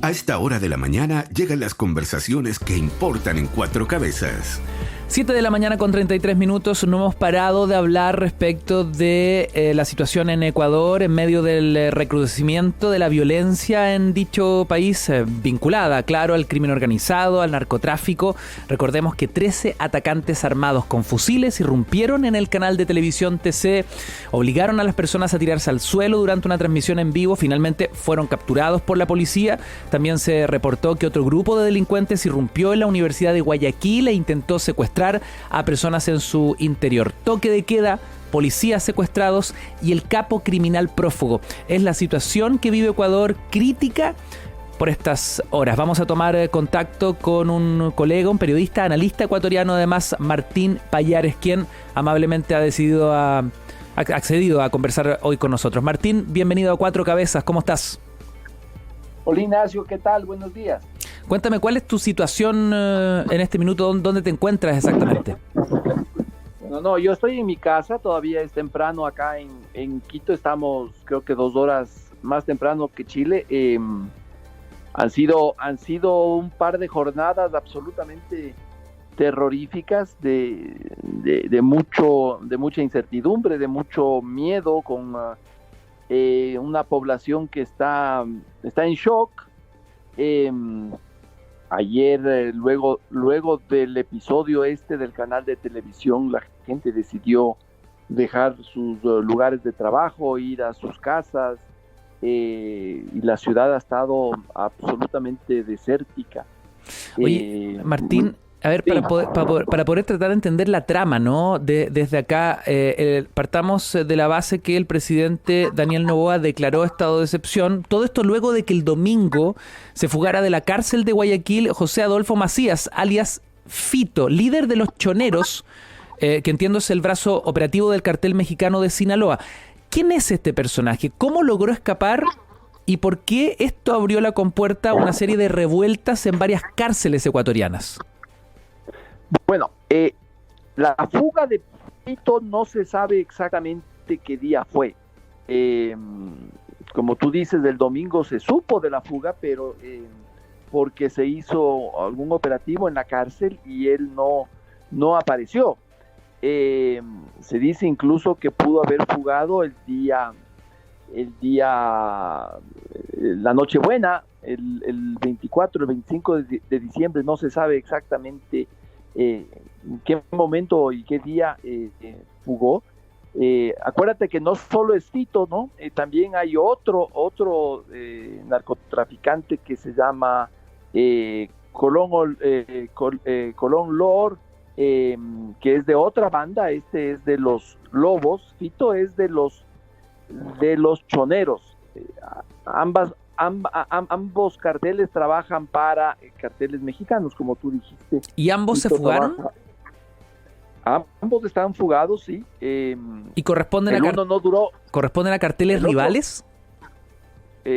A esta hora de la mañana llegan las conversaciones que importan en Cuatro Cabezas. 7 de la mañana con 33 minutos, no hemos parado de hablar respecto de la situación en Ecuador en medio del recrudecimiento de la violencia en dicho país, vinculada, claro, al crimen organizado, al narcotráfico. Recordemos que 13 atacantes armados con fusiles irrumpieron en el canal de televisión TC, obligaron a las personas a tirarse al suelo durante una transmisión en vivo, finalmente fueron capturados por la policía. También se reportó que otro grupo de delincuentes irrumpió en la Universidad de Guayaquil e intentó secuestrar a personas en su interior. Toque de queda, policías secuestrados y el capo criminal prófugo. Es la situación que vive Ecuador, crítica por estas horas. Vamos a tomar contacto con un colega, un periodista, analista ecuatoriano además, Martín Pallares, quien amablemente ha accedido a conversar hoy con nosotros. Martín, bienvenido a Cuatro Cabezas, ¿cómo estás? Hola Ignacio, ¿qué tal? Buenos días. Cuéntame, ¿cuál es tu situación en este minuto? ¿Dónde te encuentras exactamente? No, yo estoy en mi casa, todavía es temprano acá en Quito, estamos creo que 2 horas más temprano que Chile. Han sido un par de jornadas absolutamente terroríficas, de mucha incertidumbre, de mucho miedo, con una población que está en shock. Ayer, luego del episodio del canal de televisión, la gente decidió dejar sus lugares de trabajo, ir a sus casas, y la ciudad ha estado absolutamente desértica. Oye, Martín, a ver, para poder tratar de entender la trama, ¿no? Desde acá, partamos de la base que el presidente Daniel Noboa declaró estado de excepción. Todo esto luego de que el domingo se fugara de la cárcel de Guayaquil José Adolfo Macías, alias Fito, líder de los choneros, que entiendo es el brazo operativo del cartel mexicano de Sinaloa. ¿Quién es este personaje? ¿Cómo logró escapar? ¿Y por qué esto abrió la compuerta a una serie de revueltas en varias cárceles ecuatorianas? Bueno, la fuga de Fito no se sabe exactamente qué día fue. Como tú dices, del domingo se supo de la fuga, pero porque se hizo algún operativo en la cárcel y él no apareció. Se dice incluso que pudo haber fugado la Nochebuena, el 24, el 25 de diciembre, no se sabe exactamente en qué momento y qué día fugó. Acuérdate que no solo es Fito, ¿no? También hay otro narcotraficante que se llama Colón Lor, que es de otra banda. Este es de los Lobos, Fito es de los choneros. Ambos carteles trabajan para carteles mexicanos, como tú dijiste. ¿Y ambos se fugaron? Ambos están fugados, sí. ¿Y corresponden a carteles rivales?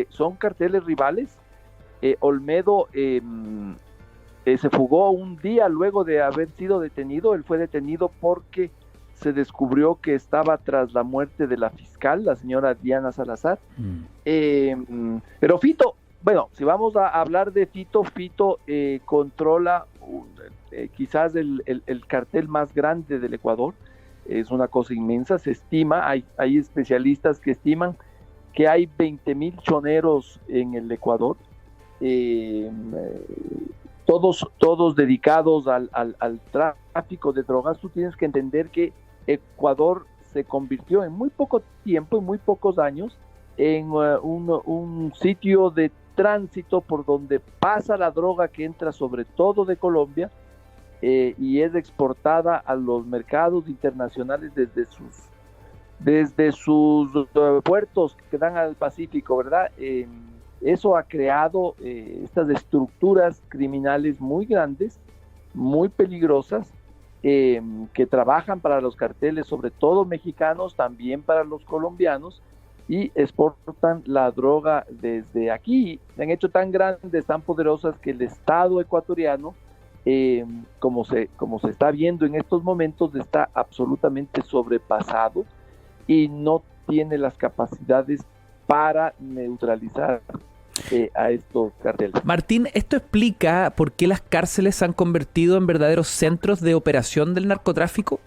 Son carteles rivales. Olmedo se fugó un día luego de haber sido detenido. Él fue detenido porque se descubrió que estaba tras la muerte de la fiscal, la señora Diana Salazar. Pero Fito, bueno, si vamos a hablar de Fito controla quizás el cartel más grande del Ecuador. Es una cosa inmensa, se estima, hay especialistas que estiman que hay 20,000 choneros en el Ecuador, todos dedicados al tráfico de drogas. Tú tienes que entender que Ecuador se convirtió en muy poco tiempo, en muy pocos años, en un sitio de tránsito por donde pasa la droga que entra sobre todo de Colombia, y es exportada a los mercados internacionales desde sus puertos que dan al Pacífico, ¿verdad? Eso ha creado estas estructuras criminales muy grandes, muy peligrosas, que trabajan para los carteles, sobre todo mexicanos, también para los colombianos, y exportan la droga desde aquí. Se han hecho tan grandes, tan poderosas, que el Estado ecuatoriano, como se está viendo en estos momentos, está absolutamente sobrepasado y no tiene las capacidades para neutralizar a estos carteles. Martín, ¿esto explica por qué las cárceles se han convertido en verdaderos centros de operación del narcotráfico?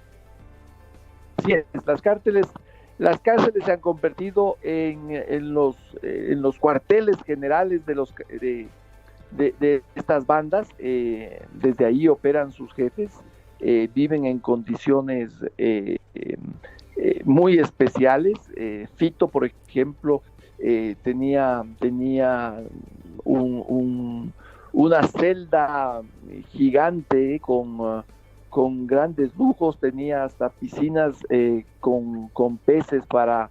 Sí, las cárceles se han convertido en los cuarteles generales de estas bandas. Desde ahí operan sus jefes, viven en condiciones muy especiales. Fito, por ejemplo, tenía una celda gigante con grandes lujos, tenía hasta piscinas con peces para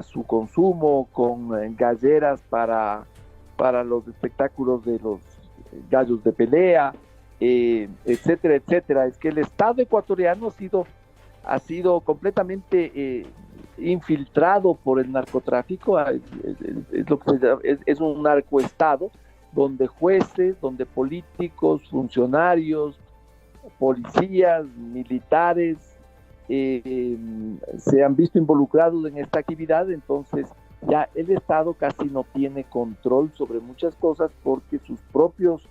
su consumo, con galleras para los espectáculos de los gallos de pelea, etcétera, etcétera. Es que el Estado ecuatoriano ha sido completamente infiltrado por el narcotráfico. Es un narcoestado donde jueces, donde políticos, funcionarios, policías, militares se han visto involucrados en esta actividad. Entonces ya el Estado casi no tiene control sobre muchas cosas porque sus propios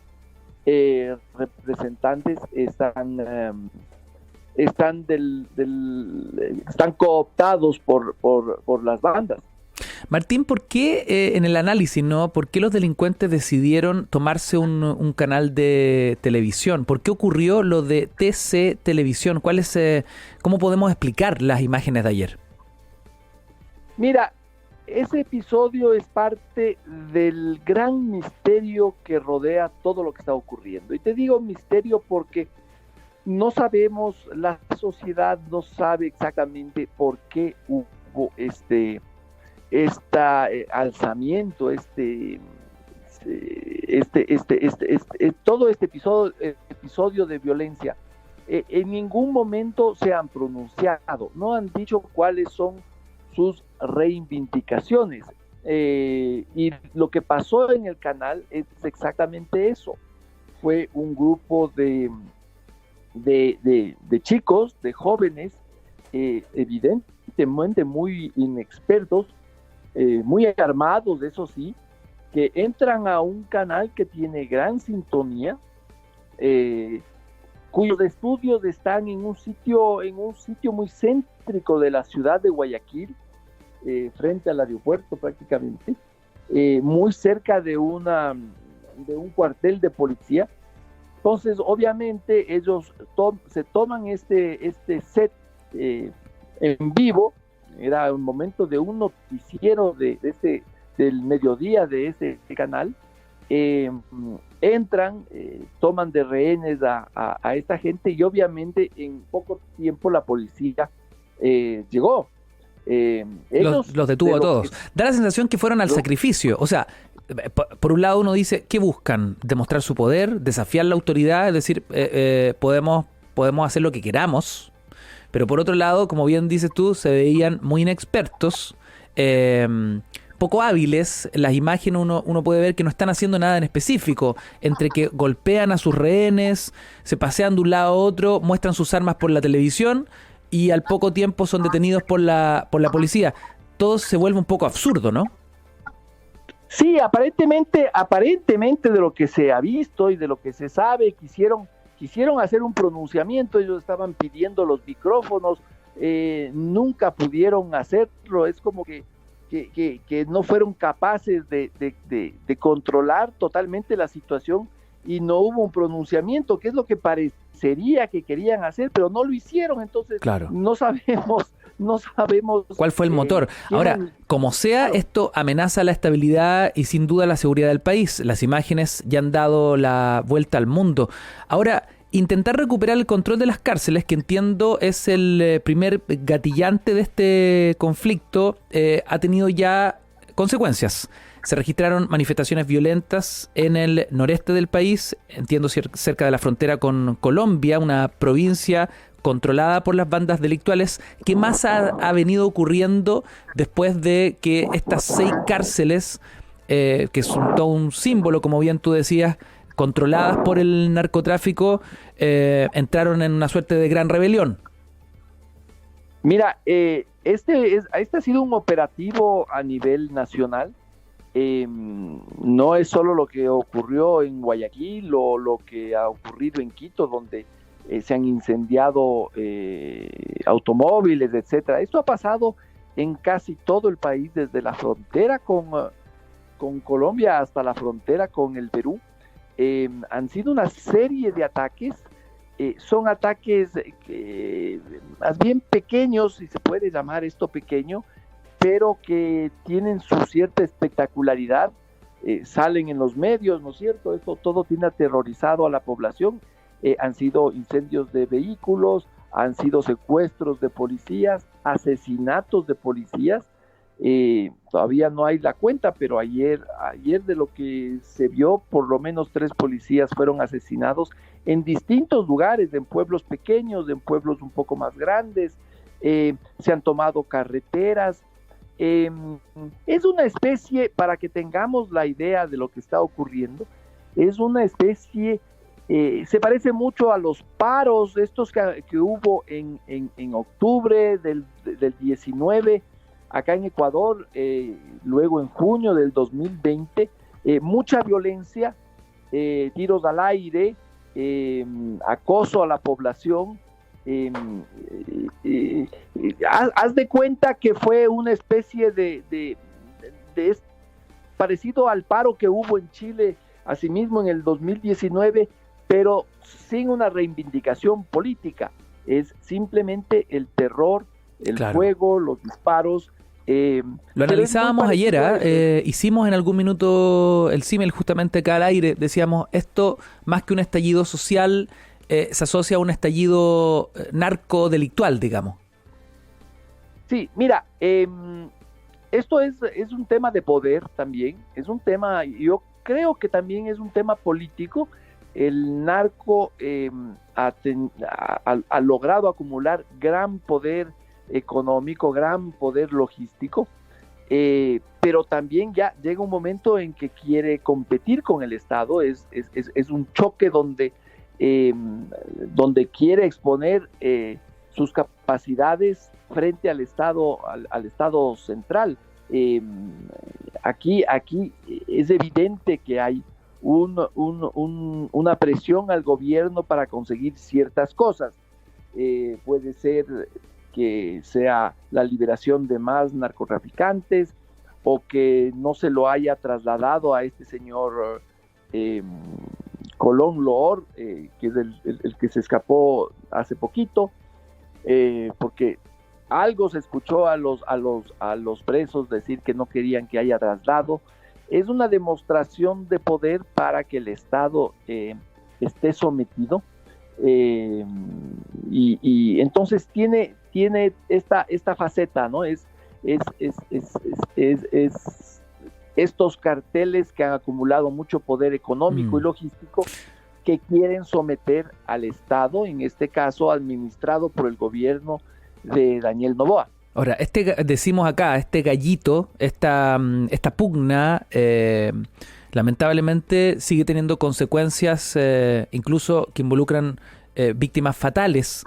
representantes están cooptados por las bandas. Martín, ¿por qué en el análisis, por qué los delincuentes decidieron tomarse un canal de televisión? ¿Por qué ocurrió lo de TC Televisión? ¿Cómo podemos explicar las imágenes de ayer? Mira, ese episodio es parte del gran misterio que rodea todo lo que está ocurriendo. Y te digo misterio porque no sabemos, la sociedad no sabe exactamente por qué hubo alzamiento, todo este episodio de violencia. En ningún momento se han pronunciado, no han dicho cuáles son sus reivindicaciones. Y lo que pasó en el canal es exactamente eso. Fue un grupo de chicos, de jóvenes, evidentemente muy inexpertos, muy armados, eso sí, que entran a un canal que tiene gran sintonía, cuyos estudios están en un sitio muy céntrico de la ciudad de Guayaquil, frente al aeropuerto prácticamente, muy cerca de un cuartel de policía. Entonces, obviamente, ellos se toman este set en vivo. Era un momento de un noticiero del mediodía de ese canal. Entran, toman de rehenes a esta gente y obviamente en poco tiempo la policía llegó. Los detuvo a todos. Da la sensación que fueron al sacrificio. O sea, por un lado uno dice, ¿qué buscan? Demostrar su poder, desafiar la autoridad, es decir, podemos hacer lo que queramos. Pero por otro lado, como bien dices tú, se veían muy inexpertos, poco hábiles. Las imágenes uno puede ver que no están haciendo nada en específico, entre que golpean a sus rehenes, se pasean de un lado a otro, muestran sus armas por la televisión y al poco tiempo son detenidos por la policía. Todo se vuelve un poco absurdo, ¿no? Sí, aparentemente de lo que se ha visto y de lo que se sabe, quisieron hacer un pronunciamiento. Ellos estaban pidiendo los micrófonos, nunca pudieron hacerlo. Es como que no fueron capaces de controlar totalmente la situación y no hubo un pronunciamiento, que es lo que parecería que querían hacer, pero no lo hicieron. Entonces, claro, no sabemos cuál fue el motor. Ahora, como sea, claro, esto amenaza la estabilidad y sin duda la seguridad del país. Las imágenes ya han dado la vuelta al mundo. Ahora, intentar recuperar el control de las cárceles, que entiendo es el primer gatillante de este conflicto, ha tenido ya consecuencias. Se registraron manifestaciones violentas en el noreste del país, entiendo cerca de la frontera con Colombia, una provincia controlada por las bandas delictuales. ¿Qué más ha venido ocurriendo después de que estas 6 cárceles, que son todo un símbolo, como bien tú decías, controladas por el narcotráfico, entraron en una suerte de gran rebelión? Mira, este ha sido un operativo a nivel nacional. No es solo lo que ocurrió en Guayaquil o lo que ha ocurrido en Quito, donde se han incendiado automóviles, etcétera. Esto ha pasado en casi todo el país, desde la frontera con Colombia hasta la frontera con el Perú. Han sido una serie de ataques. Son ataques más bien pequeños, si se puede llamar esto pequeño, pero que tienen su cierta espectacularidad, salen en los medios, ¿no es cierto? Esto todo tiene aterrorizado a la población. Han sido incendios de vehículos, han sido secuestros de policías, asesinatos de policías. Todavía no hay la cuenta, pero ayer de lo que se vio, por lo menos 3 policías fueron asesinados en distintos lugares, en pueblos pequeños, en pueblos un poco más grandes. Se han tomado carreteras. Es una especie, para que tengamos la idea de lo que está ocurriendo, es una especie, se parece mucho a los paros estos que hubo en octubre del 19 acá en Ecuador, luego en junio del 2020, mucha violencia, tiros al aire, acoso a la población. Haz de cuenta que fue una especie de parecido al paro que hubo en Chile, asimismo en el 2019, pero sin una reivindicación política. Es simplemente el terror, el fuego, los disparos. Lo analizábamos ayer, hicimos en algún minuto el símil justamente acá al aire, decíamos, esto más que un estallido social, se asocia a un estallido narcodelictual, digamos. Sí, mira, esto es un tema de poder también, es un tema, yo creo que también es un tema político. El narco ha logrado acumular gran poder económico, gran poder logístico, pero también ya llega un momento en que quiere competir con el Estado. Es un choque donde quiere exponer sus capacidades frente al Estado, al Estado central. Aquí es evidente que hay una presión al gobierno para conseguir ciertas cosas. Puede ser que sea la liberación de más narcotraficantes, o que no se lo haya trasladado a este señor Colón Loor, que es el que se escapó hace poquito, porque algo se escuchó a los presos decir que no querían que haya traslado. Es una demostración de poder para que el Estado esté sometido, y entonces tiene esta faceta, ¿no? Es estos carteles que han acumulado mucho poder económico y logístico, que quieren someter al Estado, en este caso administrado por el gobierno de Daniel Noboa. Ahora, decimos acá, este gallito, esta pugna, lamentablemente sigue teniendo consecuencias, incluso que involucran víctimas fatales.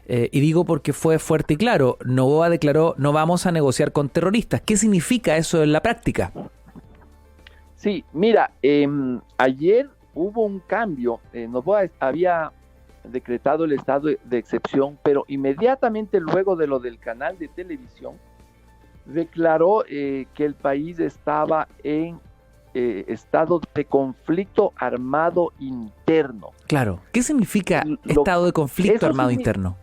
Y digo porque fue fuerte y claro. Noboa declaró: no vamos a negociar con terroristas. ¿Qué significa eso en la práctica? Sí, mira, ayer hubo un cambio. Noboa había decretado el estado de excepción, pero inmediatamente luego de lo del canal de televisión, declaró que el país estaba en estado de conflicto armado interno. Claro. ¿Qué significa estado de conflicto armado interno?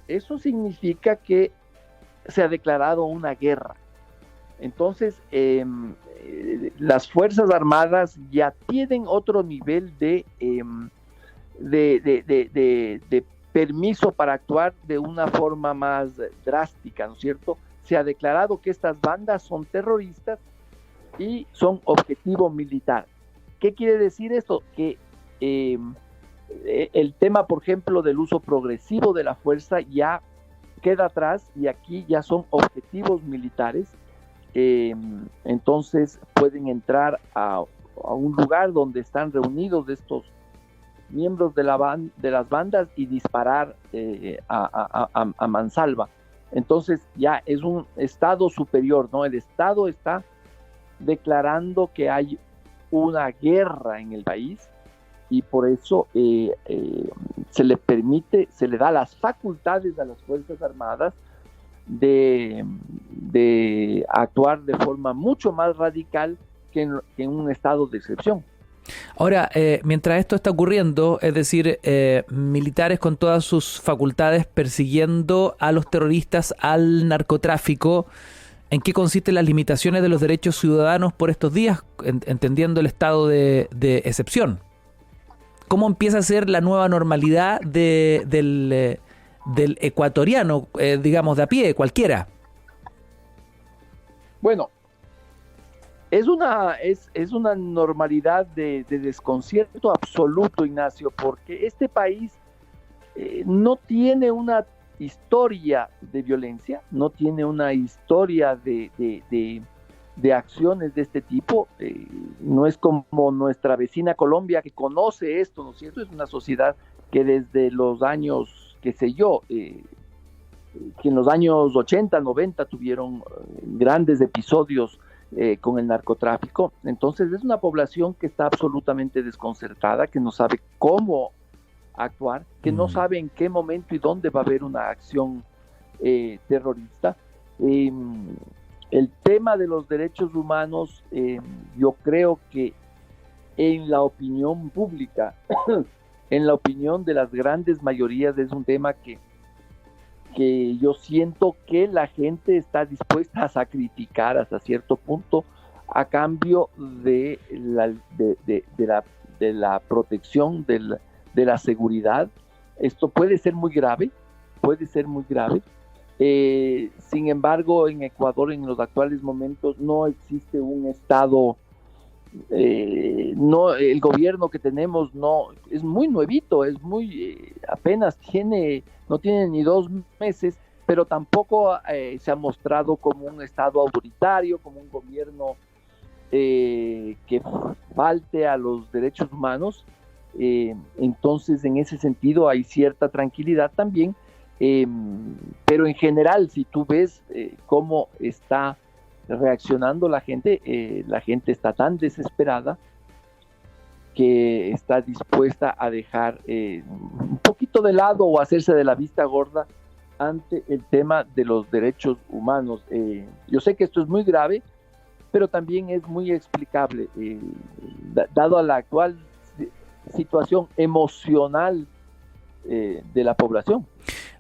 Eso significa que se ha declarado una guerra. Entonces, las Fuerzas Armadas ya tienen otro nivel de permiso para actuar de una forma más drástica, ¿no es cierto? Se ha declarado que estas bandas son terroristas y son objetivo militar. ¿Qué quiere decir esto? Que el tema, por ejemplo, del uso progresivo de la fuerza ya queda atrás, y aquí ya son objetivos militares. Entonces pueden entrar a un lugar donde están reunidos estos miembros de las bandas y disparar a mansalva. Entonces ya es un estado superior, ¿no? El Estado está declarando que hay una guerra en el país, y por eso se le da las facultades a las Fuerzas Armadas de actuar de forma mucho más radical que en un estado de excepción. Ahora, mientras esto está ocurriendo, es decir, militares con todas sus facultades persiguiendo a los terroristas, al narcotráfico, ¿en qué consisten las limitaciones de los derechos ciudadanos por estos días, entendiendo el estado de excepción? ¿Cómo empieza a ser la nueva normalidad del ecuatoriano, digamos, de a pie, cualquiera? Bueno, es una normalidad de desconcierto absoluto, Ignacio, porque este país no tiene una historia de violencia, no tiene una historia de acciones de este tipo. No es como nuestra vecina Colombia, que conoce esto, ¿no es cierto? Es una sociedad que desde los años, qué sé yo, que en los años 80, 90 tuvieron grandes episodios con el narcotráfico. Entonces es una población que está absolutamente desconcertada, que no sabe cómo actuar, que no sabe en qué momento y dónde va a haber una acción terrorista. El tema de los derechos humanos, yo creo que en la opinión pública, en la opinión de las grandes mayorías, es un tema que yo siento que la gente está dispuesta a sacrificar hasta cierto punto a cambio de la protección, de la seguridad. Esto puede ser muy grave, sin embargo, en Ecuador en los actuales momentos no existe un Estado, no, el gobierno que tenemos no es muy nuevito, apenas no tiene ni 2 meses, pero tampoco se ha mostrado como un Estado autoritario, como un gobierno que falte a los derechos humanos. Entonces, en ese sentido hay cierta tranquilidad también, pero en general, si tú ves cómo está reaccionando la gente está tan desesperada que está dispuesta a dejar un poquito de lado o hacerse de la vista gorda ante el tema de los derechos humanos. Yo sé que esto es muy grave, pero también es muy explicable, dado a la actual situación emocional de la población.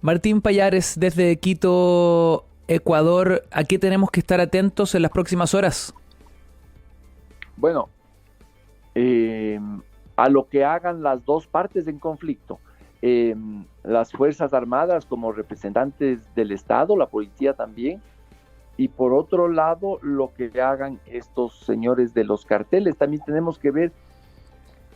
Martín Pallares, desde Quito, Ecuador, ¿a qué tenemos que estar atentos en las próximas horas? Bueno, a lo que hagan las dos partes en conflicto, las Fuerzas Armadas como representantes del Estado, la policía también, y por otro lado, lo que hagan estos señores de los carteles. También tenemos que ver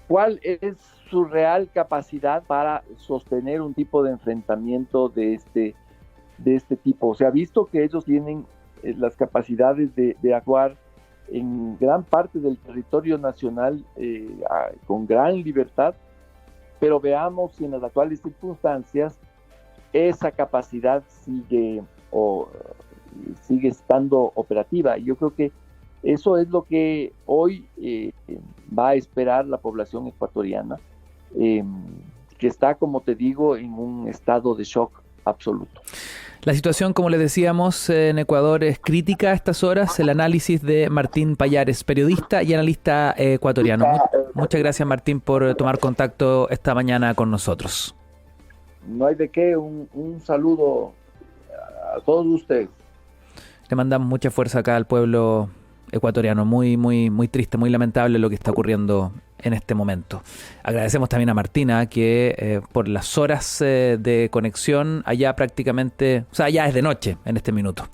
cuál es su real capacidad para sostener un tipo de enfrentamiento de este tipo. Se ha visto que ellos tienen las capacidades de actuar en gran parte del territorio nacional con gran libertad, pero veamos si en las actuales circunstancias esa capacidad sigue estando operativa. Yo creo que eso es lo que hoy va a esperar la población ecuatoriana, que está, como te digo, en un estado de shock absoluto. La situación, como les decíamos, en Ecuador es crítica a estas horas. El análisis de Martín Pallares, periodista y analista ecuatoriano. Muchas gracias, Martín, por tomar contacto esta mañana con nosotros. No hay de qué. Un saludo a todos ustedes. Le mandamos mucha fuerza acá al pueblo ecuatoriano. Muy, muy, muy triste, muy lamentable lo que está ocurriendo en este momento. Agradecemos también a Martina que por las horas de conexión allá prácticamente, o sea, ya es de noche en este minuto.